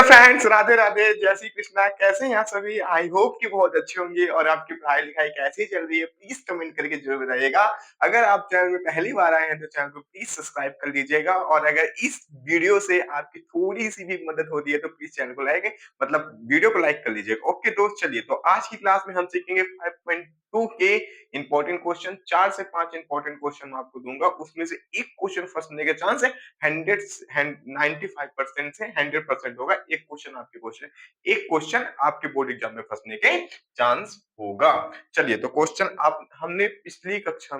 Friends, Radhe Radhe, जय श्री कृष्णा। कैसे हैं आप सभी? आई होप कि बहुत अच्छे होंगे और आपकी पढ़ाई लिखाई कैसी चल रही है, प्लीज कमेंट करके जरूर बताइएगा। अगर आप चैनल में पहली बार आए हैं तो चैनल को प्लीज सब्सक्राइब कर लीजिएगा और अगर इस वीडियो से आपकी थोड़ी सी भी मदद होती है तो प्लीज चैनल को लाइक, मतलब वीडियो को लाइक कर लीजिएगा। ओके दोस्त, चलिए तो आज की क्लास में हम सीखेंगे 5.2 के इंपॉर्टेंट क्वेश्चन। 4 से 5 इंपॉर्टेंट क्वेश्चन मैं आपको दूंगा, उसमें से एक क्वेश्चन फंसने के चांस है 95% से 100% होगा। एक क्वेश्चन आपके बोर्ड एग्जाम में फंसने के चांस होगा। चलिए तो क्वेश्चन आप हमने पिछली कक्षा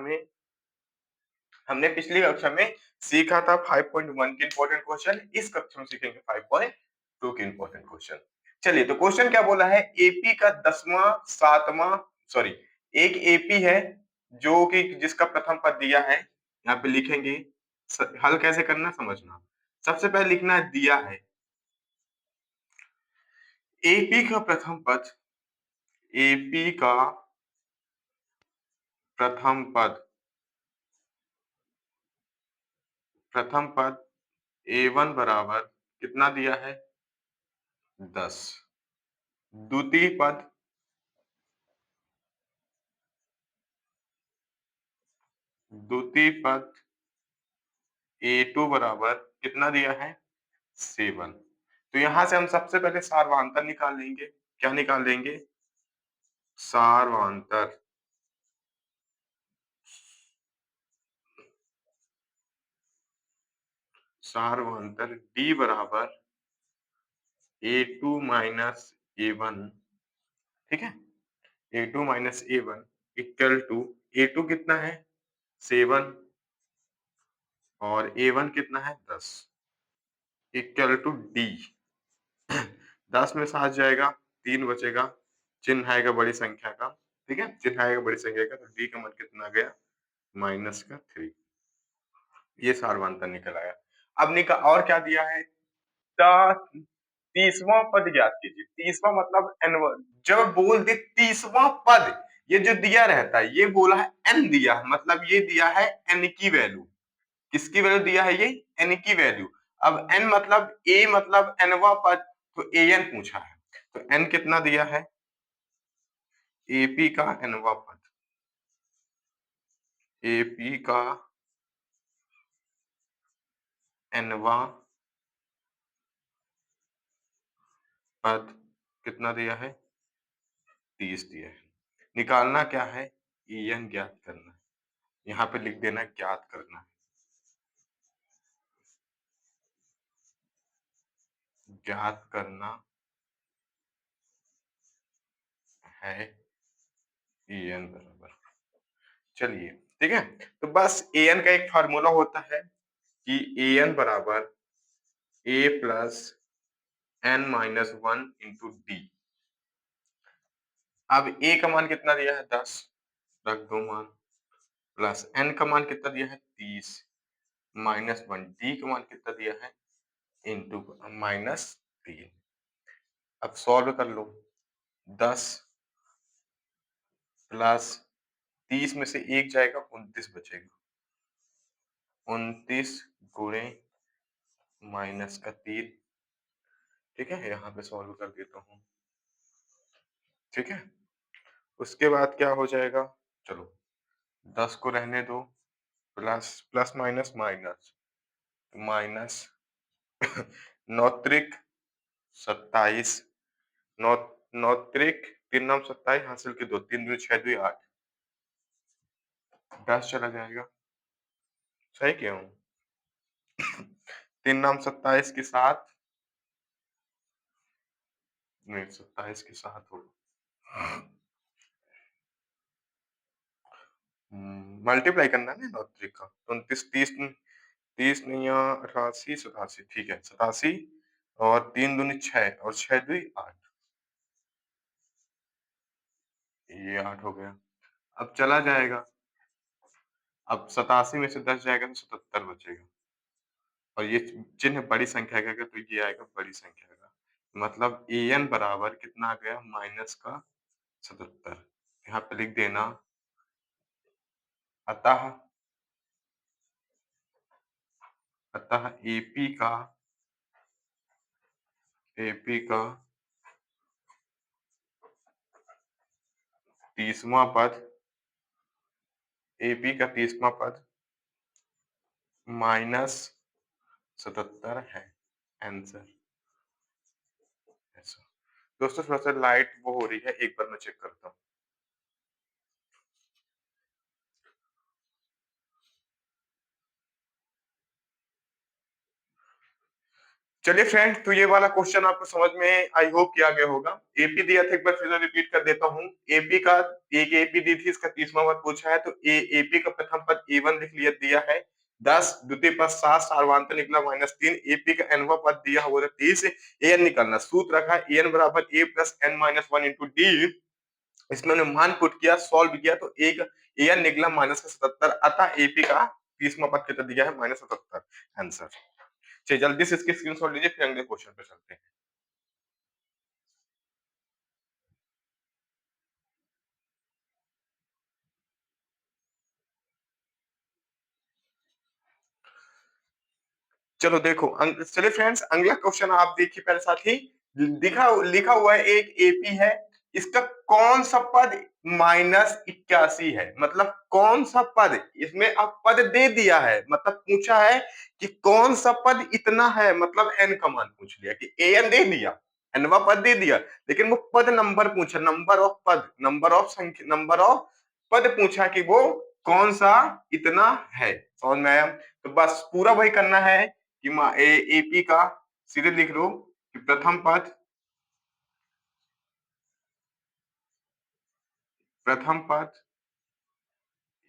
में सीखा था 5.1 के इंपॉर्टेंट क्वेश्चन। इस कक्षा में सीखेंगे 5.2 के इंपॉर्टेंट क्वेश्चन। चलिए तो क्वेश्चन क्या बोला है, एपी का 10वां 7वां सॉरी एक एपी है जो कि जिसका प्रथम पद दिया है। यहाँ पे लिखेंगे, हल कैसे करना समझना। सबसे पहले लिखना है दिया है एपी का प्रथम पद, एपी का प्रथम पद, प्रथम पद A1 बराबर कितना दिया है 10। द्वितीय पद, द्वितीय पद A2 बराबर कितना दिया है 7। तो यहां से हम सबसे पहले सारवांतर निकाल लेंगे। क्या निकाल लेंगे? सारवांतर। सारवांतर D बराबर A2 माइनस A1। ठीक है, A2 minus A1 equal to A2 कितना है 7 और A1 कितना है 10 इक्वल टू D। 10 में 7 जाएगा, 3 बचेगा, चिन्ह आएगा बड़ी संख्या का। ठीक है, चिन्ह आएगा बड़ी संख्या का, तो D का मान कितना आ गया माइनस का 3। ये सारवांतर निकल आया। अब निकल और क्या दिया है, 30वां पद ज्ञात कीजिए। 30वां मतलब n, जब बोल दे 30वां पद, ये जो दिया रहता है, ये बोला है n दिया, मतलब ये दिया है n की वैल्यू। किसकी वैल्यू दिया है ये? n की वैल्यू। अब n मतलब a मतलब nवां पद, तो an पूछा है, तो n कितना दिया है ap का nवां पद, ap का nवां पद कितना दिया है 30 दिया है। निकालना क्या है, en ज्ञात करना है। यहाँ पे लिख देना ज्ञात करना है, ज्ञात करना है en बराबर। चलिए ठीक है, तो बस an का एक फार्मूला होता है कि an बराबर a plus n minus 1 into D. अब a का मान कितना दिया है 10, रख दो मान, प्लस n का मान कितना दिया है 30 माइनस 1, डी का मान कितना दिया है इंटू माइनस 3। अब सॉल्व कर लो, 10 प्लस 30 में से 1 जाएगा, 29 बचेगा, 29 गुणे माइनस का 3। ठीक है, यहाँ पे सॉल्व कर देता हूँ। ठीक है, उसके बाद क्या हो जाएगा, चलो 10 को रहने दो, plus plus minus minus, minus 9 त्रिक 27, 9 9 त्रिक 3 नाम 27, हासिल के 2, 3 दूनी 6 दूनी 8, 10 चला जाएगा। सही क्या हूँ? 3 नाम 27 के साथ, नहीं 27 के साथ होगा, मल्टीप्लाई करना है ना 9 त्रिक का, 29 30 30 नहीं 88 87, ठीक है 87 और 3 दूनी 6 और 6 दूनी 8, ये 8 हो गया। अब चला जाएगा, अब 87 में से 10 जाएगा तो 77 बचेगा और ये चिन्ह बड़ी संख्या का, तो ये आएगा बड़ी संख्या का, मतलब an बराबर कितना आ गया माइनस का 77। यहाँ पे लिख देना, अतः एपी का एपी का 30वां पद, एपी का 30वां पद माइनस 77 है आंसर। ऐसा दोस्तों, थोड़ा सा लाइट वो हो रही है, एक बार मैं चेक करता हूँ। चलिए फ्रेंड, तो ये वाला क्वेश्चन आपको समझ में आई होप कि आ गया होगा। एपी दिया था, एक बार फिर से रिपीट कर देता हूँ। एपी का एक एपी दी थी, इसका 30वां पद पूछा है, तो एपी का प्रथम पद ए1 लिख लिया दिया है 10, द्वितीय पद 7, सार्वधातुक निकला -3, एपी का nवां पद दिया हुआ था 30, एन निकालना। सूत्र रखा एन बराबर A plus N minus 1 into D. इसमें हमने मान पुट किया, सॉल्व किया, तो एक एन निकला -77, अतः एपी का 30वां पद कितना दिया है -77 आंसर। चलिए जल्दी से इसके स्क्रीनशॉट लीजिए, फिर अगले क्वेश्चन पे चलते हैं। चलो देखो, चलिए फ्रेंड्स, अगला क्वेश्चन आप देखिए पहले साथ ही। दिखा लिखा हुआ है एक एपी है, इसका कौन सा पद -81 है, मतलब कौन सा पद, इसमें अब पद दे दिया है, मतलब पूछा है कि कौन सा पद इतना है, मतलब एन का मान पूछ लिया कि एन दे दिया, एनवा पद दे दिया, लेकिन वो पद नंबर पूछा, नंबर ऑफ पद, नंबर ऑफ संख्या, नंबर ऑफ पद पूछा कि वो कौन सा इतना है। समझ में आया? तो बस पूरा वही करना है कि एपी का सीधे लिख लो कि प्रथम पद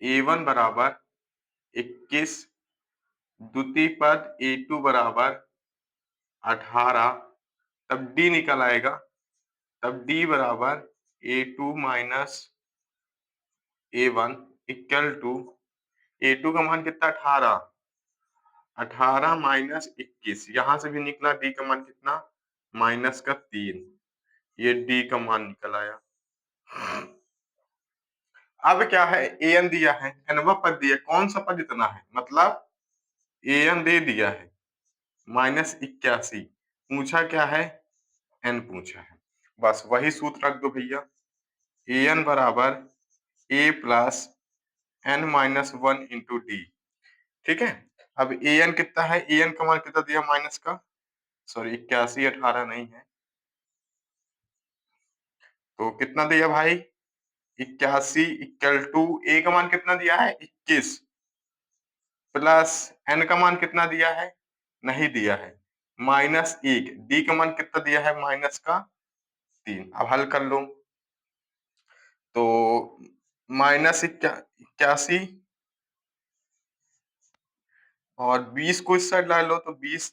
ए1 बराबर 21, द्वितीय पद ए2 बराबर 18, तब डी निकल आएगा, तब डी बराबर A two minus A one equal to A two का मान कितना 18, 18 माइनस 21, यहां से भी निकला डी का मान कितना माइनस का 3, ये डी का मान निकल आया। अब क्या है, एन दिया है, एनवा पद दिया, कौन सा पद इतना है, मतलब एन दे दिया है -81, पूछा क्या है, एन पूछा है। बस वही सूत्र रख दो भैया, एन बराबर A plus N minus 1 into D. ठीक है, अब एन कितना है, एन का मान कितना दिया माइनस का, सॉरी 81, 18 नहीं है, तो कितना दिया भाई 81 इक्वल टू ए का मान कितना दिया है 21, प्लस एन का मान कितना दिया है, नहीं दिया है, -1, डी का मान कितना दिया है माइनस का 3। अब हल कर लो, तो -81 और 20 को इस साइड ला लो तो 20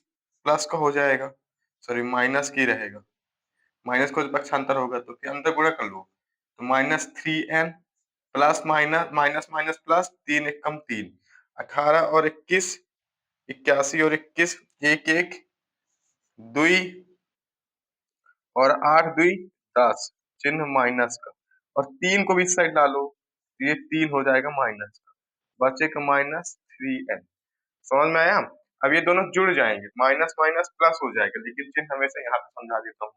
प्लस का हो जाएगा, सॉरी माइनस की रहेगा, माइनस को पक्षांतर होगा तो फिर अंदर गुणा कर लो, तो -3n plus minus minus minus plus 3 एकम 3, 18 और 21, 81 और 21, एक एक दुई और 8 दुई 10, चिन्ह माइनस का, और 3 को भी इस साइड ला लो, तो ये 3 हो जाएगा माइनस का, बचेगा -3n। समझ में आया? अब ये दोनों जुड़ जाएंगे, माइनस माइनस प्लस हो जाएगा, लेकिन चिन्ह हमेशा यहाँ पे समझा देता हूँ।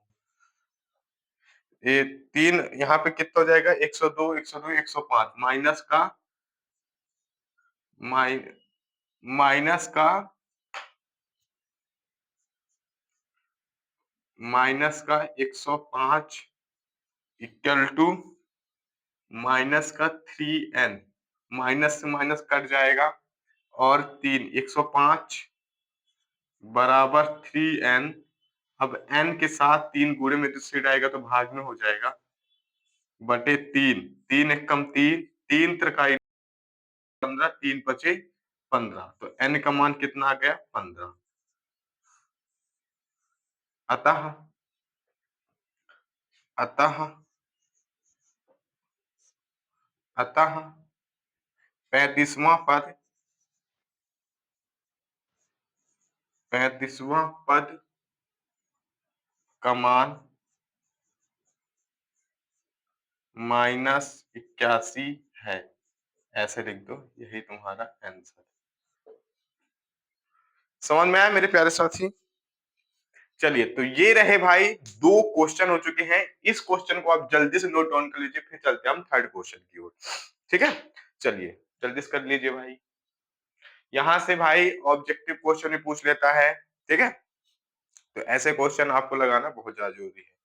ये 3 यहाँ पे कितना हो जाएगा 102, 102, 105, माइनस का माइ माइनस का माइनस का 105 इक्वल टू माइनस का 3n, माइनस से माइनस कट जाएगा, और 3 105 बराबर 3n। अब n के साथ 3 गुणे में तो साइड आएगा तो भाग में हो जाएगा, बटे 3, 3 एकम 3, 3 त्रिकाई 15, 3 पचे 15, तो n का मान कितना आ गया 15। अतः अतः अतः 35वां पद 35वां पद का मान -81 है, ऐसे लिख दो, यही तुम्हारा आंसर। समझ में आया मेरे प्यारे साथी? चलिए, तो ये रहे भाई 2 क्वेश्चन हो चुके हैं। इस क्वेश्चन को आप जल्दी से नोट डाउन कर लीजिए, फिर चलते हैं हम थर्ड क्वेश्चन की ओर। ठीक है? चलिए, जल्दी से कर लीजिए भाई। यहाँ से भाई ऑब्जेक्टिव क्वेश्चन भी पूछ लेता है, ठीक है? तो ऐसे क्वेश्चन आपको लगाना बहुत ज़्यादा ज़रूरी है।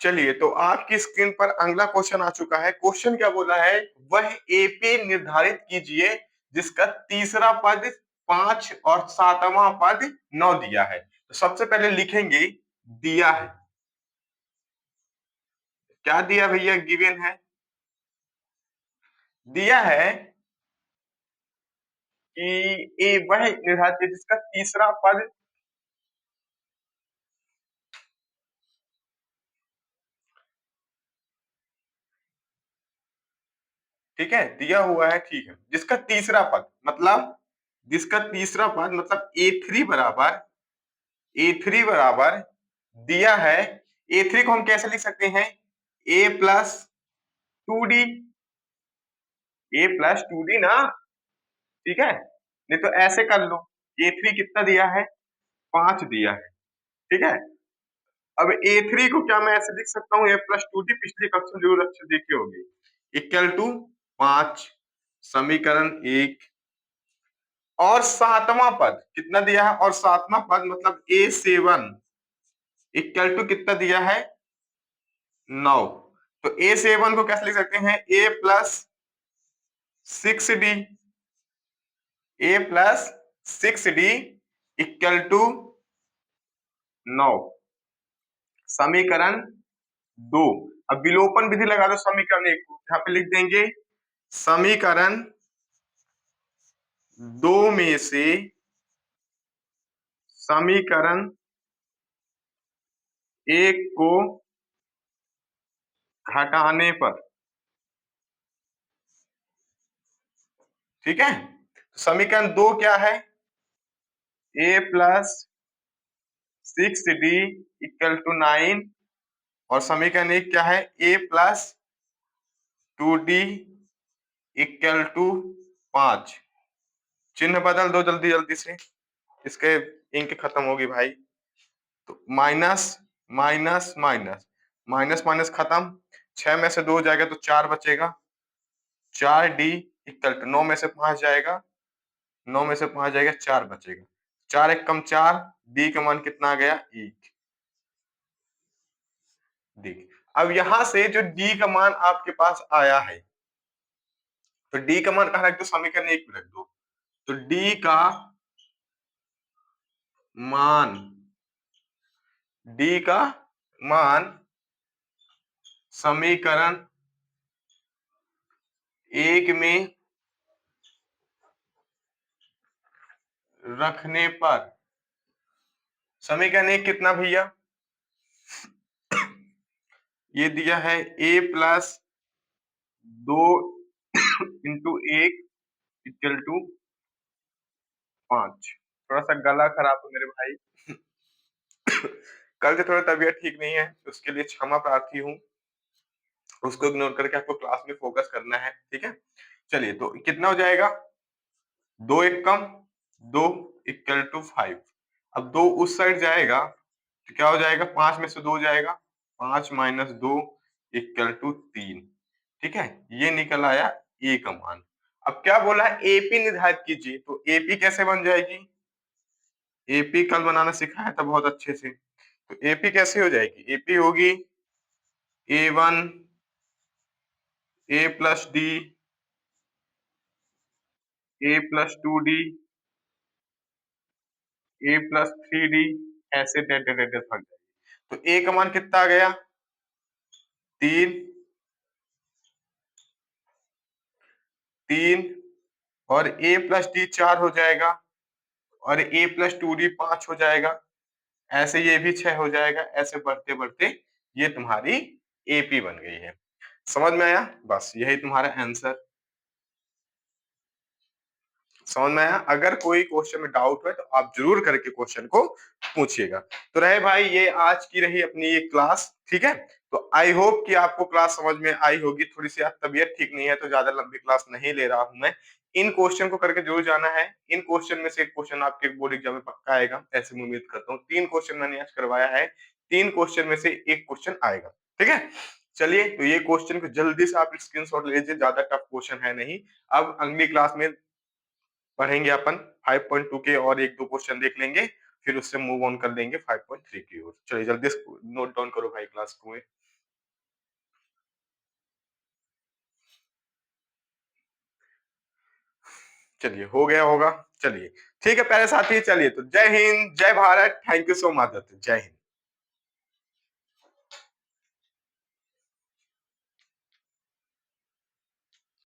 चलिए, तो आपकी स्क्रीन पर अगला क्वेश्चन आ चुका है। क्वेश्चन क्या बोला है? वह एपी निर्धारित कीजिए जिसका तीसरा पद 5 और सातवां पद 9 दिया है। तो सबसे पहले लिखेंगे दिया है। क्या दिया भैया? गिवन है। दिया है कि ए वह निर्धारित कीजिए जिसका तीसरा पद, ठीक है? दिया हुआ है, ठीक है। जिसका तीसरा पद मतलब ए3 बराबर दिया है। ए3 को हम कैसे लिख सकते हैं? ए प्लस 2डी, ए प्लस 2डी ना, ठीक है? नहीं तो ऐसे कर लो, ए3 कितना दिया है? 5 दिया है, ठीक है? अब ए3 को क्या मैं ऐसे लिख सकता हूँ? ए प्लस 2डी, पिछली कक्षा में जरूर अच्छे देखी होगी, इक्वल टू 5, समीकरण 1। और सातवां पद कितना दिया है? और सातवां पद मतलब ए7 इक्वल टू कितना दिया है? 9। तो ए7 को कैसे लिख सकते हैं? ए प्लस 6डी, ए प्लस 6डी इक्वल टू 9, समीकरण 2। अब विलोपन विधि लगा दो समीकरण 1 को, यहाँ पे लिख देंगे समीकरण 2 में से समीकरण 1 को घटाने पर, ठीक है? समीकरण 2 क्या है? ए प्लस 6डी इक्वल टू 9। और समीकरण 1 क्या है? ए प्लस 2डी इक्वल टू 5। चिन्ह बदल दो जल्दी जल्दी से, इसके इंक खत्म होगी भाई। तो minus minus minus minus minus खत्म, 6 में से 2 जाएगा तो 4 बचेगा, 4डी इक्वल टू 9 में से 5 जाएगा, 9 में से 5 जाएगा, 4 बचेगा। 4 एक कम 4, डी का मान कितना आ गया? 1 डी। अब यहां से जो डी का मान आपके पास आया है, तो डी का मान कहाँ रख दो? समीकरण 1 में रख दो। तो डी का मान, डी का मान समीकरण 1 में रखने पर, समीकरण 1 कितना भैया? ये दिया है ए प्लस 2 इंटू 1 इक्वल टू 5। थोड़ा सा गला खराब है मेरे भाई, कल से थोड़ा तबीयत ठीक नहीं है, उसके लिए क्षमा प्रार्थी हूँ। उसको इग्नोर करके आपको क्लास में फोकस करना है, ठीक है? चलिए, तो कितना हो जाएगा? 2 एक कम 2 इक्वल टू 5। अब 2 उस साइड जाएगा तो क्या हो जाएगा? 5 में से 2 जाएगा, 5 माइनस 2 इक्वल टू 3, ठीक है? ये निकल आया ए का मान। अब क्या बोला है? एपी निर्धारित कीजिए। तो एपी कैसे बन जाएगी? एपी कल बनाना सिखाया था बहुत अच्छे से। तो एपी कैसे हो जाएगी? एपी होगी A1 A plus D A plus 2डी ए प्लस 3डी, ऐसे डेट डेट डेट भाग जाएगी। तो ए का मान कितना आ गया? 3, 3 और ए प्लस डी 4 हो जाएगा, और ए प्लस 2डी 5 हो जाएगा, ऐसे ये भी 6 हो जाएगा। ऐसे बढ़ते बढ़ते ये तुम्हारी एपी बन गई है। समझ में आया? बस यही तुम्हारा आंसर। समझ में आया? अगर कोई क्वेश्चन में डाउट है तो आप जरूर करके क्वेश्चन को पूछिएगा। तो रहे भाई ये आज की रही अपनी ये क्लास, ठीक है? तो आई होप कि आपको क्लास समझ में आई होगी। थोड़ी-सी आज तबीयत ठीक नहीं है तो ज़्यादा लंबी क्लास नहीं ले रहा हूँ मैं। इन क्वेश्चन को करके जरूर जाना है। इन क्वेश्चन में से एक क्वेश्चन आपके बोर्ड एग्जाम में पक्का आएगा, ऐसे मैं उम्मीद करता हूँ। 3 क्वेश्चन मैंने आज करवाया है, 3 क्वेश्चन में से 1 क्वेश्चन आएगा, ठीक है? चलिए, तो ये क्वेश्चन को जल्दी से आप स्क्रीनशॉट ले लीजिए, ज़्यादा टफ क्वेश्चन है नहीं। अब अगली क्लास में पढ़ेंगे अपन 5.2 के और 1-2 क्वेश्चन देख लेंगे, फिर उससे मूव ऑन कर लेंगे 5.3 की ओर। चलिए जल्दी से नोट डाउन करो भाई क्लास को। चलिए हो गया होगा। चलिए ठीक है प्यारे साथी, चलिए तो जय हिंद, जय Bharat, thank you so much. जय हिंद।